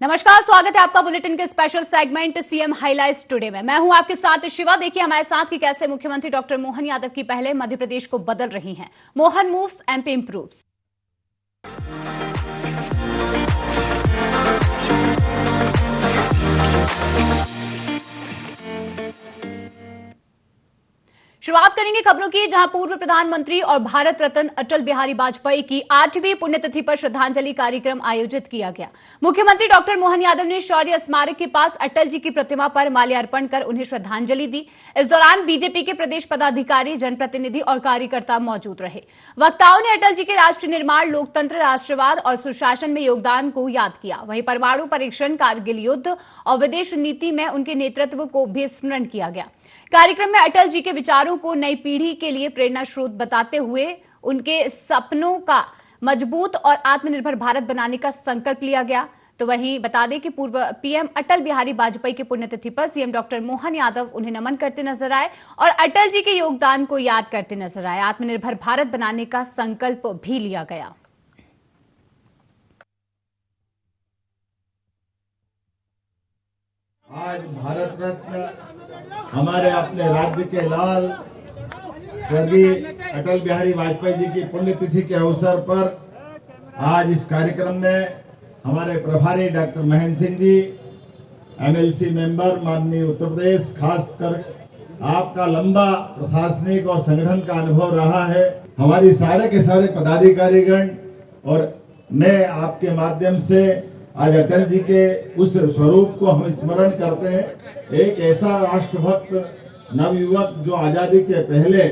नमस्कार, स्वागत है आपका बुलेटिन के special segment CM highlights today में। मैं हूं आपके साथ शिवा। देखिए हमारे साथ कि कैसे मुख्यमंत्री डॉक्टर मोहन यादव की पहले मध्य प्रदेश को बदल रही हैं। Mohan moves, MP improves. शुरुआत करेंगे खबरों की, जहां पूर्व प्रधानमंत्री और भारत रत्न अटल बिहारी वाजपेयी की 8वीं पुण्यतिथि पर श्रद्धांजलि कार्यक्रम आयोजित किया गया। मुख्यमंत्री डॉक्टर मोहन यादव ने शौर्य स्मारक के पास अटल जी की प्रतिमा पर माल्यार्पण कर उन्हें श्रद्धांजलि दी। इस दौरान बीजेपी के प्रदेश पदाधिकारी, जनप्रतिनिधि और कार्यकर्ता मौजूद रहे। वक्ताओं ने अटल जी के राष्ट्र निर्माण, लोकतंत्र, राष्ट्रवाद और सुशासन में योगदान को याद किया। वहीं परमाणु परीक्षण, कारगिल युद्ध और विदेश नीति में उनके नेतृत्व को भी स्मरण किया गया। कार्यक्रम में अटल जी के विचारों को नई पीढ़ी के लिए प्रेरणा स्रोत बताते हुए उनके सपनों का मजबूत और आत्मनिर्भर भारत बनाने का संकल्प लिया गया। तो वहीं बता दें कि पूर्व पीएम अटल बिहारी वाजपेयी की पुण्यतिथि पर सीएम डॉक्टर मोहन यादव उन्हें नमन करते नजर आए और अटल जी के योगदान को याद करते नजर आए। आत्मनिर्भर भारत बनाने का संकल्प भी लिया गया। आज भारत रत्न हमारे अपने राज्य के लाल स्वर्गीय अटल बिहारी वाजपेयी जी की पुण्यतिथि के अवसर पर आज इस कार्यक्रम में हमारे प्रभारी doctor Mahendra Singh ji, MLC member माननीय उत्तर प्रदेश, खासकर आपका लंबा प्रशासनिक और संगठन का अनुभव रहा है। हमारी सारे के सारे पदाधिकारीगण और मैं आपके माध्यम से आज अटल जी के उस स्वरूप को हम स्मरण करते हैं। एक ऐसा राष्ट्रभक्त नवयुवक जो आजादी के पहले,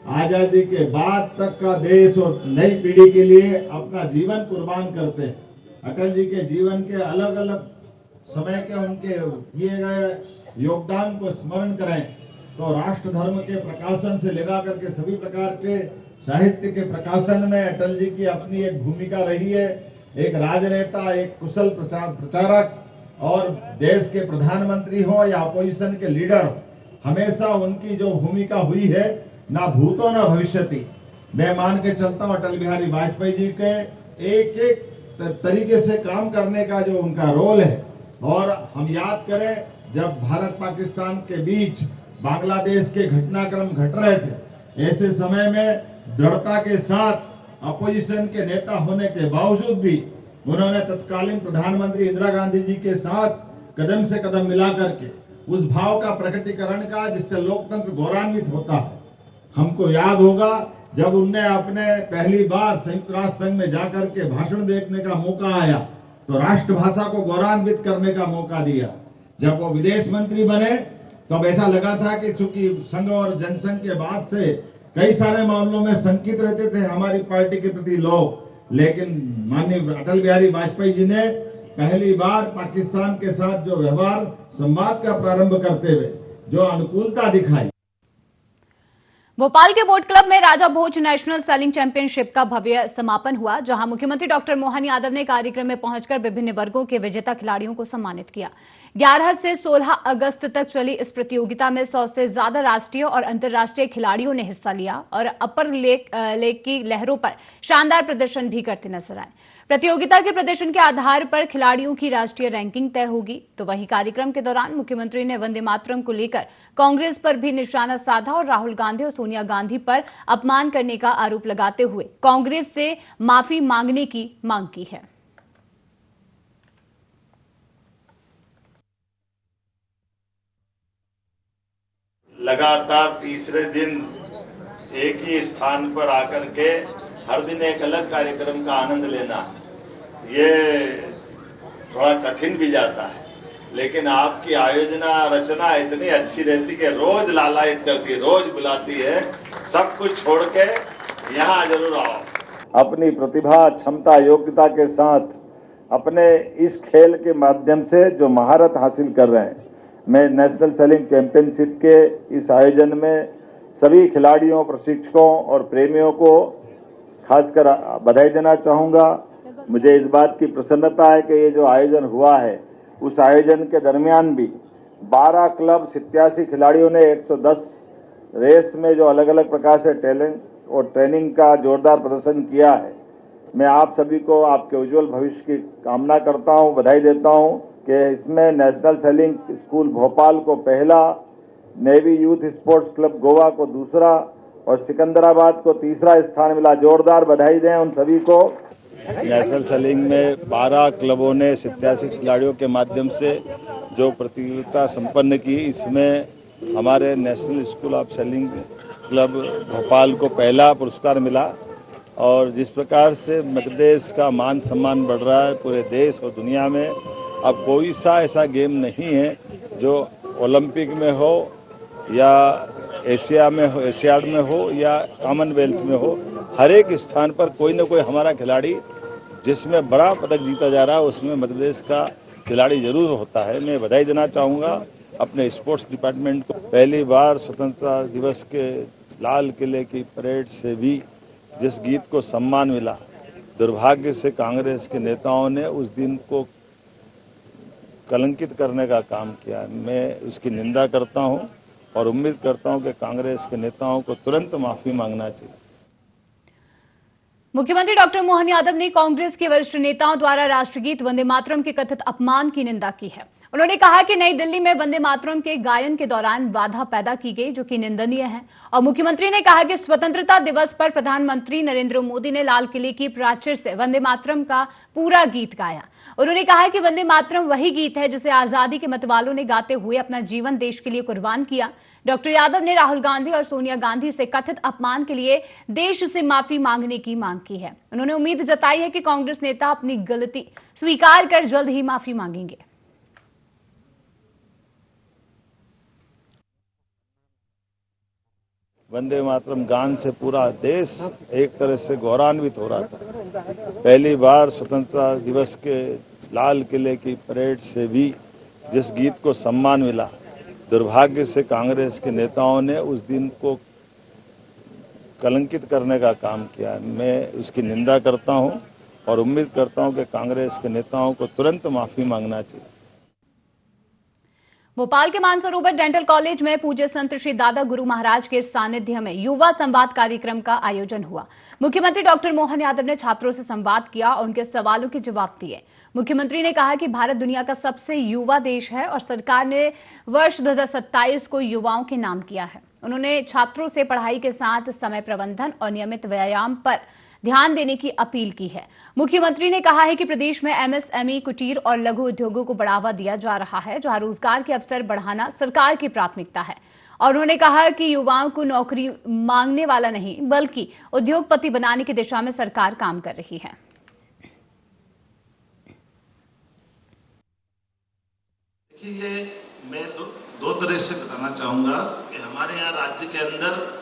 आजादी के बाद तक का देश और नई पीढ़ी के लिए अपना जीवन कुर्बान करते हैं। अटल जी के जीवन के अलग अलग समय के उनके किए गए योगदान को स्मरण करें तो राष्ट्र धर्म के प्रकाशन से लेकर करके सभी प्रकार के साहित्य के प्रकाशन में अटल जी की अपनी एक भूमिका रही है। एक राजनेता, एक कुशल प्रचारक और देश के प्रधानमंत्री हो या अपोजिशन के लीडर हो, हमेशा उनकी जो भूमिका हुई है ना भूतो ना भविष्यति। मैं मान के चलता हूँ अटल बिहारी वाजपेयी जी के एक एक तरीके से काम करने का जो उनका रोल है। और हम याद करें जब भारत पाकिस्तान के बीच बांग्लादेश के घटनाक्रम घट रहे थे, ऐसे समय में दृढ़ता के साथ अपोजिशन के नेता होने के बावजूद भी उन्होंने तत्कालीन प्रधानमंत्री इंदिरा गांधी जी के साथ कदम से कदम मिलाकर के उस भाव का प्रकटीकरण का जिससे लोकतंत्र गौरवान्वित होता है। हमको याद होगा जब उनने अपने पहली बार संयुक्त राष्ट्र संघ में जाकर के भाषण देखने का मौका आया तो राष्ट्रभाषा को गौरवान्वित करने का मौका दिया। जब वो विदेश मंत्री बने तब ऐसा लगा था कि चूंकि संघ और जनसंघ के बाद से कई सारे मामलों में शंकित रहते थे हमारी पार्टी के प्रति लोग, लेकिन माननीय अटल बिहारी वाजपेयी जी ने पहली बार पाकिस्तान के साथ जो व्यवहार संवाद का प्रारंभ करते हुए जो अनुकूलता दिखाई। भोपाल के बोट क्लब में राजा भोज नेशनल सेलिंग चैंपियनशिप का भव्य समापन हुआ, जहां मुख्यमंत्री डॉक्टर मोहन यादव ने कार्यक्रम में पहुंचकर विभिन्न वर्गों के विजेता खिलाड़ियों को सम्मानित किया। 11 से 16 अगस्त तक चली इस प्रतियोगिता में 100 से ज्यादा राष्ट्रीय और अंतर्राष्ट्रीय खिलाड़ियों ने हिस्सा लिया और अपर लेक की लहरों पर शानदार प्रदर्शन भी करते नजर आए। प्रतियोगिता के प्रदर्शन के आधार पर खिलाड़ियों की राष्ट्रीय रैंकिंग तय होगी। तो वहीं कार्यक्रम के दौरान मुख्यमंत्री ने वंदे मातरम को लेकर कांग्रेस पर भी निशाना साधा और राहुल गांधी और सोनिया गांधी पर अपमान करने का आरोप लगाते हुए कांग्रेस से माफी मांगने की मांग की है। लगातार तीसरे दिन एक ही स्थान पर आकर के हर दिन एक अलग कार्यक्रम का आनंद लेना ये थोड़ा कठिन भी जाता है, लेकिन आपकी आयोजना रचना इतनी अच्छी रहती कि रोज लालायित करती है, रोज बुलाती है। सब कुछ छोड़ के यहाँ जरूर आओ। अपनी प्रतिभा, क्षमता, योग्यता के साथ अपने इस खेल के माध्यम से जो महारत हासिल कर रहे हैं, मैं नेशनल सेलिंग चैंपियनशिप के इस आयोजन में सभी खिलाड़ियों, प्रशिक्षकों और प्रेमियों को खासकर बधाई देना चाहूंगा। मुझे इस बात की प्रसन्नता है कि ये जो आयोजन हुआ है उस आयोजन के दरमियान भी 12 क्लब, 87 खिलाड़ियों ने 110 रेस में जो अलग अलग प्रकार से टैलेंट और ट्रेनिंग का जोरदार प्रदर्शन किया है, मैं आप सभी को आपके उज्जवल भविष्य की कामना करता हूं, बधाई देता हूं कि इसमें नेशनल सेलिंग स्कूल भोपाल को पहला, navy youth sports club Goa को दूसरा और सिकंदराबाद को तीसरा स्थान मिला। जोरदार बधाई दें उन सभी को। नेशनल सेलिंग में 12 क्लबों ने 87 खिलाड़ियों के माध्यम से जो प्रतियोगिता संपन्न की, इसमें हमारे national school of sailing club Bhopal को पहला पुरस्कार मिला। और जिस प्रकार से मध्य प्रदेश का मान सम्मान बढ़ रहा है पूरे देश और दुनिया में, अब कोई सा ऐसा गेम नहीं है जो ओलंपिक में हो या एशियाड में हो या कॉमनवेल्थ में हो, हर एक स्थान पर कोई न कोई हमारा खिलाड़ी जिसमें बड़ा पदक जीता जा रहा है उसमें मध्य प्रदेश का खिलाड़ी जरूर होता है। मैं बधाई देना चाहूँगा अपने स्पोर्ट्स डिपार्टमेंट को। पहली बार स्वतंत्रता दिवस के लाल किले की परेड से भी जिस गीत को सम्मान मिला, दुर्भाग्य से कांग्रेस के नेताओं ने उस दिन को कलंकित करने का काम किया। मैं उसकी निंदा करता हूं और उम्मीद करता हूं कि कांग्रेस के नेताओं को तुरंत माफी मांगना चाहिए। मुख्यमंत्री डॉक्टर मोहन यादव ने कांग्रेस के वरिष्ठ नेताओं द्वारा राष्ट्रगीत वंदे मातरम के कथित अपमान की निंदा की है। उन्होंने कहा कि नई दिल्ली में वंदे मातरम के गायन के दौरान बाधा पैदा की गई, जो कि निंदनीय है। और मुख्यमंत्री ने कहा कि स्वतंत्रता दिवस पर प्रधानमंत्री नरेंद्र मोदी ने लाल किले की प्राचीर से वंदे मातरम का पूरा गीत गाया। उन्होंने कहा कि वंदे मातरम वही गीत है जिसे आजादी के मतवालों ने गाते हुए अपना जीवन देश के लिए कुर्बान किया। डॉक्टर यादव ने राहुल गांधी और सोनिया गांधी से कथित अपमान के लिए देश से माफी मांगने की मांग की है। उन्होंने उम्मीद जताई है कि कांग्रेस नेता अपनी गलती स्वीकार कर जल्द ही माफी मांगेंगे। वंदे मातरम गान से पूरा देश एक तरह से गौरवान्वित हो रहा था। पहली बार स्वतंत्रता दिवस के लाल किले की परेड से भी जिस गीत को सम्मान मिला, दुर्भाग्य से कांग्रेस के नेताओं ने उस दिन को कलंकित करने का काम किया। मैं उसकी निंदा करता हूं और उम्मीद करता हूं कि कांग्रेस के नेताओं को तुरंत माफी मांगना चाहिए। भोपाल के मानसरोवर डेंटल कॉलेज में पूज्य संत श्री दादा गुरु महाराज के सानिध्य में युवा संवाद कार्यक्रम का आयोजन हुआ। मुख्यमंत्री डॉक्टर मोहन यादव ने छात्रों से संवाद किया और उनके सवालों के जवाब दिए। मुख्यमंत्री ने कहा कि भारत दुनिया का सबसे युवा देश है और सरकार ने वर्ष 2027 को युवाओं के नाम किया है। उन्होंने छात्रों से पढ़ाई के साथ समय प्रबंधन और नियमित व्यायाम पर ध्यान देने की अपील की है। मुख्यमंत्री ने कहा है कि प्रदेश में एमएसएमई, कुटीर और लघु उद्योगों को बढ़ावा दिया जा रहा है, जहां रोजगार के अवसर बढ़ाना सरकार की प्राथमिकता है। और उन्होंने कहा कि युवाओं को नौकरी मांगने वाला नहीं बल्कि उद्योगपति बनाने की दिशा में सरकार काम कर रही है। देखिए, मैं दो तरह से बताना चाहूंगा कि हमारे यहाँ राज्य के अंदर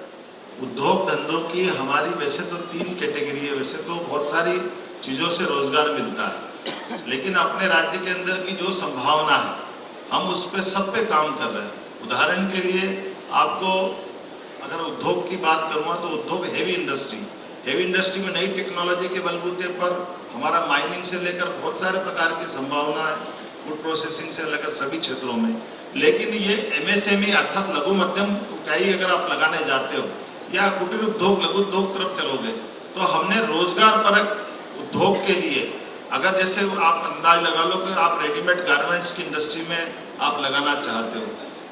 उद्योग धंधों की हमारी वैसे तो 3 कैटेगरी है। वैसे तो बहुत सारी चीजों से रोजगार मिलता है, लेकिन अपने राज्य के अंदर की जो संभावना है हम उस पे सब पे काम कर रहे हैं। उदाहरण के लिए आपको अगर उद्योग की बात करूँगा तो उद्योग हेवी इंडस्ट्री में नई टेक्नोलॉजी के बलबूते पर हमारा माइनिंग से लेकर बहुत सारे प्रकार की संभावना है, फूड प्रोसेसिंग से लेकर सभी क्षेत्रों में। लेकिन ये एमएसएमई अर्थात लघु मध्यम इकाई अगर आप लगाने जाते हो या कुटीर उद्योग लघु उद्योग तरफ चलोगे तो हमने रोजगार परक उद्योग के लिए अगर जैसे आप अंदाज लगा लो कि आप रेडीमेड गारमेंट्स की इंडस्ट्री में आप लगाना चाहते हो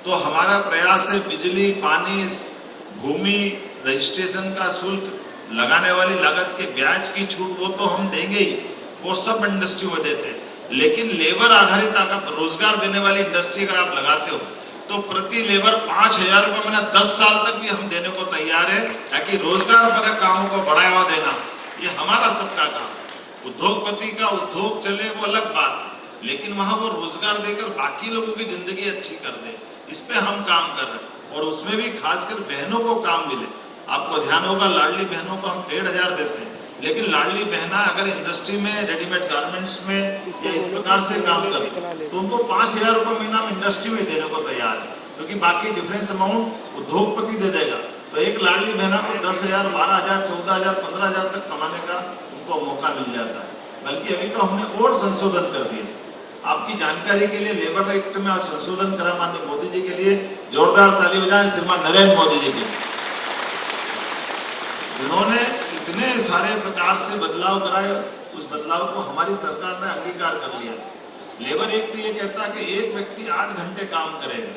तो हमारा प्रयास है बिजली, पानी, भूमि, रजिस्ट्रेशन का शुल्क, लगाने वाली लागत के ब्याज की छूट वो तो हम देंगे ही, वो सब इंडस्ट्री में देते हैं। लेकिन लेबर आधारित अगर रोजगार देने वाली इंडस्ट्री अगर आप लगाते हो तो प्रति लेबर 5,000 रुपये महीना 10 साल तक भी हम देने को तैयार है, ताकि रोजगार पर कामों को बढ़ावा देना ये हमारा सबका काम है। उद्योगपति का उद्योग चले वो अलग बात है, लेकिन वहां वो रोजगार देकर बाकी लोगों की जिंदगी अच्छी कर दे, इस पे हम काम कर रहे हैं। और उसमें भी खासकर बहनों को काम मिले। आपको ध्यान होगा लाडली बहनों को हम 1,500 देते हैं, लेकिन लाडली बहना अगर इंडस्ट्री में रेडीमेड गारमेंट्स में या इस प्रकार से काम करे तो उनको 5,000 रुपये महीना हम इंडस्ट्री में देने को तैयार है, क्योंकि बाकी डिफरेंस अमाउंट उद्योगपति दे देगा। तो एक लाडली बहना को 10,000, 12,000, 14,000, 15,000 तक कमाने का उनको मौका मिल जाता है। बल्कि अभी तो हमने और संशोधन कर दिए। आपकी जानकारी के लिए लेबर एक्ट में आज संशोधन करा माननीय मोदी जी के लिए जोरदार ताली बजाएं श्रीमान नरेंद्र मोदी जी के, जिन्होंने इतने सारे प्रकार से बदलाव कराए, उस बदलाव को हमारी सरकार ने अंगीकार कर लिया। लेबर एक्ट ये कहता है कि एक व्यक्ति 8 घंटे काम करेगा,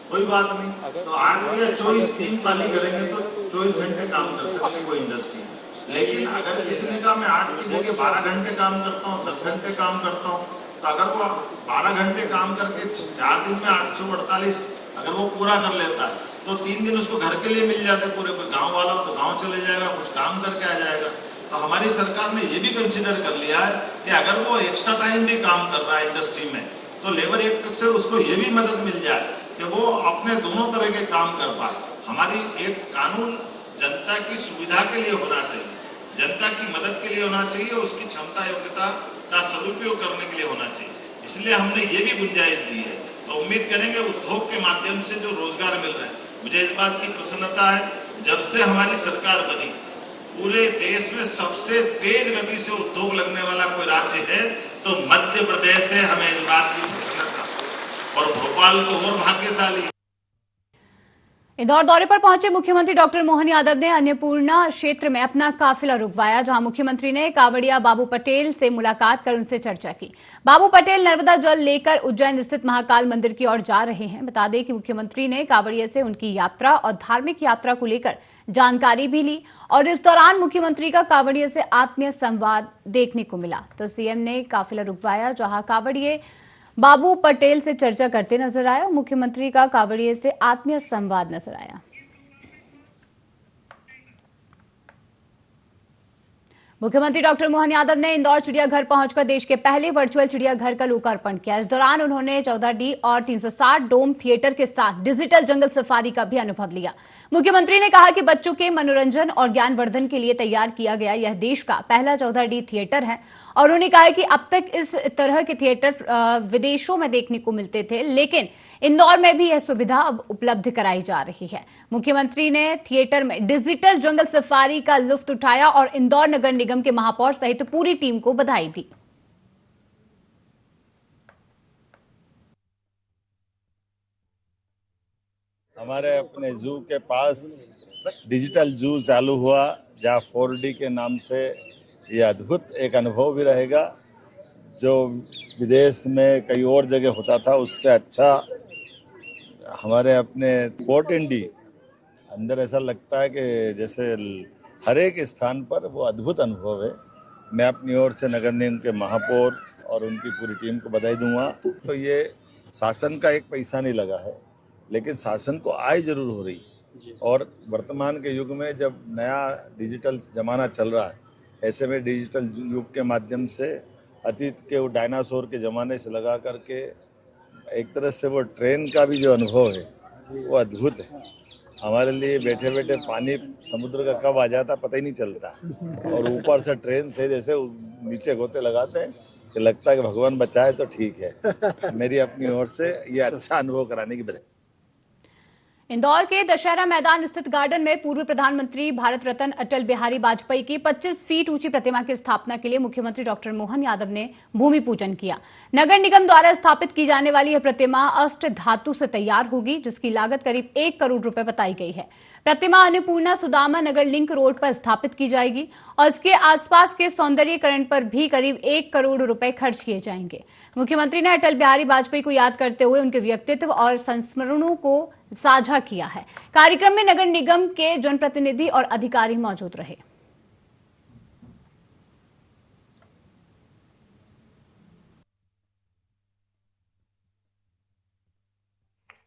कोई बात नहीं, तो 8 या 24 3 पाली करेंगे तो 24 घंटे काम कर सकते कोई इंडस्ट्री। लेकिन अगर किसी ने कहा मैं 8 की जगह 12 घंटे काम करता हूँ, 10 घंटे काम करता हूँ, तो अगर वो 12 घंटे काम करके 4 दिन में 848 अगर वो पूरा कर लेता है तो 3 दिन उसको घर के लिए मिल जाते पूरे। कोई गांव वाला हो तो गांव चले जाएगा, कुछ काम करके आ जाएगा। तो हमारी सरकार ने ये भी कंसीडर कर लिया है कि अगर वो एक्स्ट्रा टाइम भी काम कर रहा है इंडस्ट्री में, तो लेबर एक्ट से उसको ये भी मदद मिल जाए कि वो अपने दोनों तरह के काम कर पाए। हमारी एक कानून जनता की सुविधा के लिए होना चाहिए, जनता की मदद के लिए होना चाहिए, उसकी क्षमता योग्यता का सदुपयोग करने के लिए होना चाहिए। इसलिए हमने ये भी गुंजाइश दी है। तो उम्मीद करेंगे उद्योग के माध्यम से जो रोजगार मिल रहे हैं, मुझे इस बात की प्रसन्नता है, जब से हमारी सरकार बनी पूरे देश में सबसे तेज गति से उद्योग लगने वाला कोई राज्य है तो मध्य प्रदेश है। हमें इस बात की प्रसन्नता, और भोपाल तो और भाग्यशाली है। इंदौर दौरे पर पहुंचे मुख्यमंत्री डॉक्टर मोहन यादव ने अन्नपूर्णा क्षेत्र में अपना काफिला रुकवाया, जहां मुख्यमंत्री ने कावड़िया बाबू पटेल से मुलाकात कर उनसे चर्चा की। बाबू पटेल नर्मदा जल लेकर उज्जैन स्थित महाकाल मंदिर की ओर जा रहे हैं। बता दें कि मुख्यमंत्री ने कावड़िया से उनकी यात्रा और धार्मिक यात्रा को लेकर जानकारी भी ली, और इस दौरान मुख्यमंत्री का कावड़िया से आत्मीय संवाद देखने को मिला। तो सीएम ने काफिला रुकवाया, जहां कावड़िए बाबू पटेल से चर्चा करते नजर आए और मुख्यमंत्री का कावड़िए से आत्मीय संवाद नजर आया। मुख्यमंत्री डॉक्टर मोहन यादव ने इंदौर चिड़ियाघर पहुंचकर देश के पहले वर्चुअल चिड़ियाघर का लोकार्पण किया। इस दौरान उन्होंने 14D और 360 डोम थिएटर के साथ डिजिटल जंगल सफारी का भी अनुभव लिया। मुख्यमंत्री ने कहा कि बच्चों के मनोरंजन और ज्ञानवर्धन के लिए तैयार किया गया यह देश का पहला 14D थिएटर है, और उन्होंने कहा कि अब तक इस तरह के थिएटर विदेशों में देखने को मिलते थे, लेकिन इंदौर में भी यह सुविधा अब उपलब्ध कराई जा रही है। मुख्यमंत्री ने थिएटर में डिजिटल जंगल सफारी का लुत्फ उठाया और इंदौर नगर निगम के महापौर सहित पूरी टीम को बधाई दी। हमारे अपने जू के पास डिजिटल जू चालू हुआ, जहाँ 4D के नाम से ये अद्भुत एक अनुभव भी रहेगा। जो विदेश में कई और जगह होता था उससे अच्छा हमारे अपने पोर्ट इंडी अंदर ऐसा लगता है कि जैसे हर एक स्थान पर वो अद्भुत अनुभव है। मैं अपनी ओर से नगर निगम के महापौर और उनकी पूरी टीम को बधाई दूंगा। तो ये शासन का एक पैसा नहीं लगा है, लेकिन शासन को आय जरूर हो रही, और वर्तमान के युग में जब नया डिजिटल जमाना चल रहा है, ऐसे में डिजिटल युग के माध्यम से अतीत के वो डायनासोर के ज़माने से लगा करके एक तरह से वो ट्रेन का भी जो अनुभव है वो अद्भुत है। हमारे लिए बैठे बैठे पानी समुद्र का कब आ जाता पता ही नहीं चलता, और ऊपर से ट्रेन से जैसे नीचे गोते लगाते हैं कि लगता है कि भगवान बचाए तो ठीक है। मेरी अपनी ओर से ये अच्छा अनुभव कराने की बजाय इंदौर के दशहरा मैदान स्थित गार्डन में पूर्व प्रधानमंत्री भारत रत्न अटल बिहारी वाजपेयी की 25 फीट ऊंची प्रतिमा की स्थापना के लिए मुख्यमंत्री डॉक्टर मोहन यादव ने भूमि पूजन किया। नगर निगम द्वारा स्थापित की जाने वाली यह प्रतिमा अष्ट धातु से तैयार होगी, जिसकी लागत करीब 1 करोड़ रुपए बताई गई है। प्रतिमा अन्नपूर्णा सुदामा नगर लिंक रोड पर स्थापित की जाएगी और इसके आसपास के सौंदर्यीकरण पर भी करीब 1 करोड़ रुपए खर्च किए जाएंगे। मुख्यमंत्री ने अटल बिहारी वाजपेयी को याद करते हुए उनके व्यक्तित्व और संस्मरणों को साझा किया है। कार्यक्रम में नगर निगम के जनप्रतिनिधि और अधिकारी मौजूद रहे।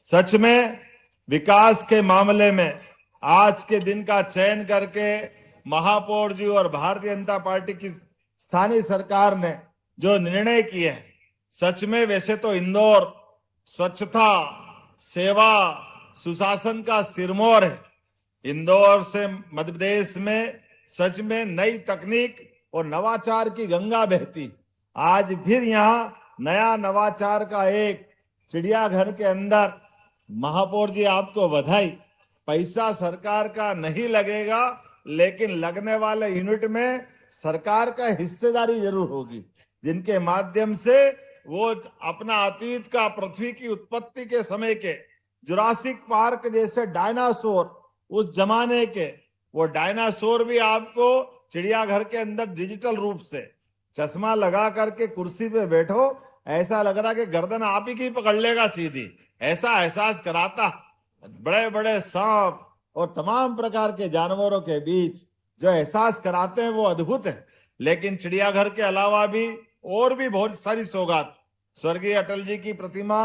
सच में विकास के मामले में आज के दिन का चयन करके महापौर जी और भारतीय जनता पार्टी की स्थानीय सरकार ने जो निर्णय किए हैं, सच में वैसे तो इंदौर स्वच्छता, सेवा, सुशासन का सिरमौर है। इंदौर से मध्य प्रदेश में सच में नई तकनीक और नवाचार की गंगा बहती। आज फिर यहाँ नया नवाचार का एक चिड़ियाघर के अंदर महापौर जी आपको बधाई। पैसा सरकार का नहीं लगेगा, लेकिन लगने वाले यूनिट में सरकार का हिस्सेदारी जरूर होगी, जिनके माध्यम से वो अपना अतीत का पृथ्वी की उत्पत्ति के समय के जुरासिक पार्क जैसे डायनासोर, उस जमाने के वो डायनासोर भी आपको चिड़ियाघर के अंदर डिजिटल रूप से चश्मा लगा करके कुर्सी पे बैठो, ऐसा लग रहा कि गर्दन आप ही की पकड़ लेगा सीधी, ऐसा एहसास कराता। बड़े बड़े सांप और तमाम प्रकार के जानवरों के बीच जो एहसास कराते हैं वो अद्भुत है। लेकिन चिड़ियाघर के अलावा भी और भी बहुत सारी सौगात। स्वर्गीय अटल जी की प्रतिमा,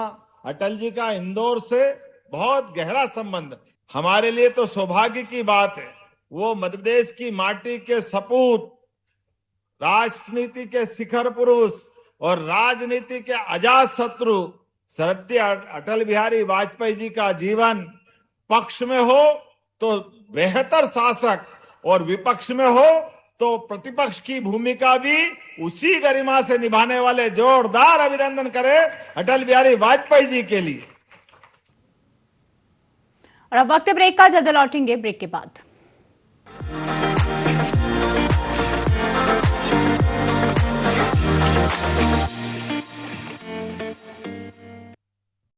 अटल जी का इंदौर से बहुत गहरा संबंध। हमारे लिए तो सौभाग्य की बात है, वो मध्य प्रदेश की माटी के सपूत, राष्ट्रनीति के शिखर पुरुष और राजनीति के अजात शत्रु स्वर्गीय अटल बिहारी वाजपेयी जी का जीवन पक्ष में हो तो बेहतर शासक और विपक्ष में हो तो प्रतिपक्ष की भूमिका भी उसी गरिमा से निभाने वाले जोरदार अभिनंदन करें अटल बिहारी वाजपेयी जी के लिए। और अब वक्त ब्रेक का, जल्द लौटेंगे ब्रेक के बाद।